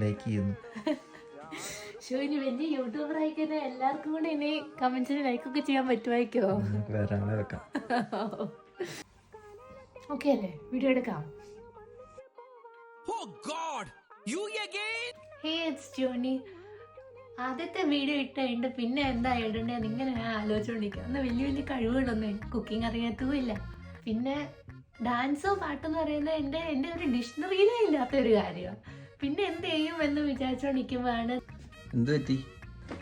Like ചെയ്യുന്നു. ഇനി വലിയ യൂട്യൂബർ ആയിക്കഴിഞ്ഞാൽ എല്ലാവർക്കും കൂടെ ഇനി കമന്റ്സിന് ലൈക്ക് ഒക്കെ ചെയ്യാൻ പറ്റുമായിരിക്കോ? വേറെ ആളെ വെക്കാം. ഓക്കെ അല്ലേ? വീഡിയോ എടുക്കാം. ആദ്യത്തെ വീഡിയോ ഇട്ടുണ്ട്, പിന്നെ എന്താ ഇടണ്ടേന്ന് ഇങ്ങനെ ഞാൻ ആലോചിച്ചോണ്ടിരിക്കുക. അന്ന് വലിയ വലിയ കഴിവുകളൊന്നും എനിക്ക് കുക്കിംഗ് അറിയാത്തതുമില്ല. പിന്നെ ഡാൻസോ പാട്ടെന്ന് പറയുന്നത് എൻ്റെ ഒരു ഡിക്ഷണറിയിലേ ഇല്ലാത്ത ഒരു കാര്യമാണ്. പിന്നെ എന്ത് ചെയ്യും എന്ന് വിചാരിച്ചോണ്ടിരിക്കുമ്പോഴാണ്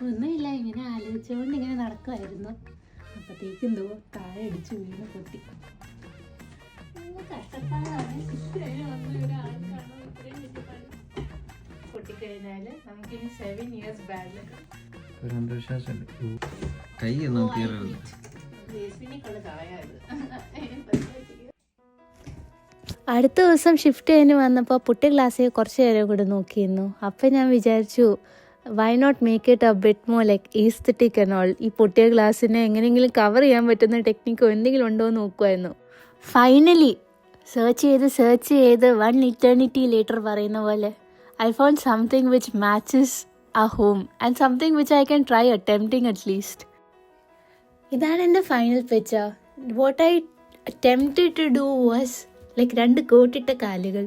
ഒന്നുമില്ല, ഇങ്ങനെ ആലോചിച്ചുകൊണ്ട് ഇങ്ങനെ നടക്കുമായിരുന്നു. അപ്പത്തേക്കും എന്തോ താഴെ അടിച്ചു വീണ് പൊട്ടി. കഷ്ടപ്പാടാണ്. പൊട്ടിക്കഴിഞ്ഞാല് നമുക്കിനി 7 years ബാഡ്. അടുത്ത ദിവസം ഷിഫ്റ്റ് കഴിഞ്ഞ് വന്നപ്പോൾ പുട്ടി ക്ലാസ്സിൽ കുറച്ച് നേരം കൂടെ നോക്കിയിരുന്നു. അപ്പം ഞാൻ വിചാരിച്ചു why not make it a bit more like aesthetic and all. ഈ പൊട്ടിയ ഗ്ലാസ്സിനെ എങ്ങനെയെങ്കിലും കവർ ചെയ്യാൻ പറ്റുന്ന ടെക്നിക്കോ എന്തെങ്കിലും ഉണ്ടോ എന്ന് നോക്കുമായിരുന്നു. ഫൈനലി സെർച്ച് ചെയ്ത് 1 eternity later പറയുന്ന പോലെ I found something which matches our home and something which I can try attempting at least. ഇതാണ് എൻ്റെ final picture. What I attempted to do was like 2 കോട്ടിട്ട കാലുകൾ,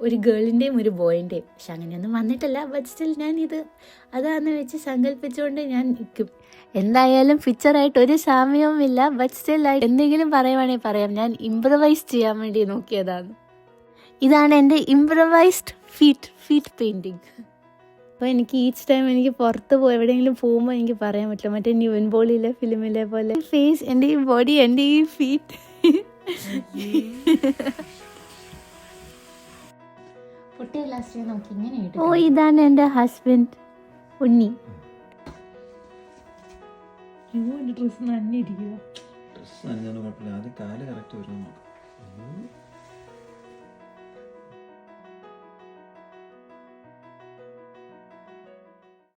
ഒരു ഗേളിൻ്റെയും ഒരു ബോയിൻ്റെയും. പക്ഷെ അങ്ങനെയൊന്നും വന്നിട്ടില്ല. ബട്ട് സ്റ്റിൽ ഞാൻ അതാന്ന് വെച്ച് സങ്കല്പിച്ചുകൊണ്ട് ഞാൻ നിൽക്കും. എന്തായാലും പിക്ചറായിട്ട് ഒരു സാമ്യവുമില്ല. ബട്ട് സ്റ്റിൽ എന്തെങ്കിലും പറയുവാണെങ്കിൽ പറയാം, ഞാൻ ഇംപ്രവൈസ് ചെയ്യാൻ വേണ്ടി നോക്കിയതാണ്. ഇതാണ് എൻ്റെ ഇംപ്രവൈസ്ഡ് ഫീറ്റ് പെയിൻറ്റിങ്. അപ്പോൾ എനിക്ക് ഈച്ച് ടൈം എനിക്ക് പുറത്ത് എവിടെയെങ്കിലും പോകുമ്പോൾ എനിക്ക് പറയാൻ പറ്റില്ല, മറ്റേ നിവിൻ പോളിയിലെ ഫിലിമിലെ പോലെ ഫേസ്, എൻ്റെ ഈ ബോഡി, എൻ്റെ ഈ ഫീറ്റ്. ഓ, ഇതാണ് എൻ്റെ ഹസ്ബൻഡ് ഉണ്ണി. ഡ്രസ് നനഞ്ഞിരിക്കുക.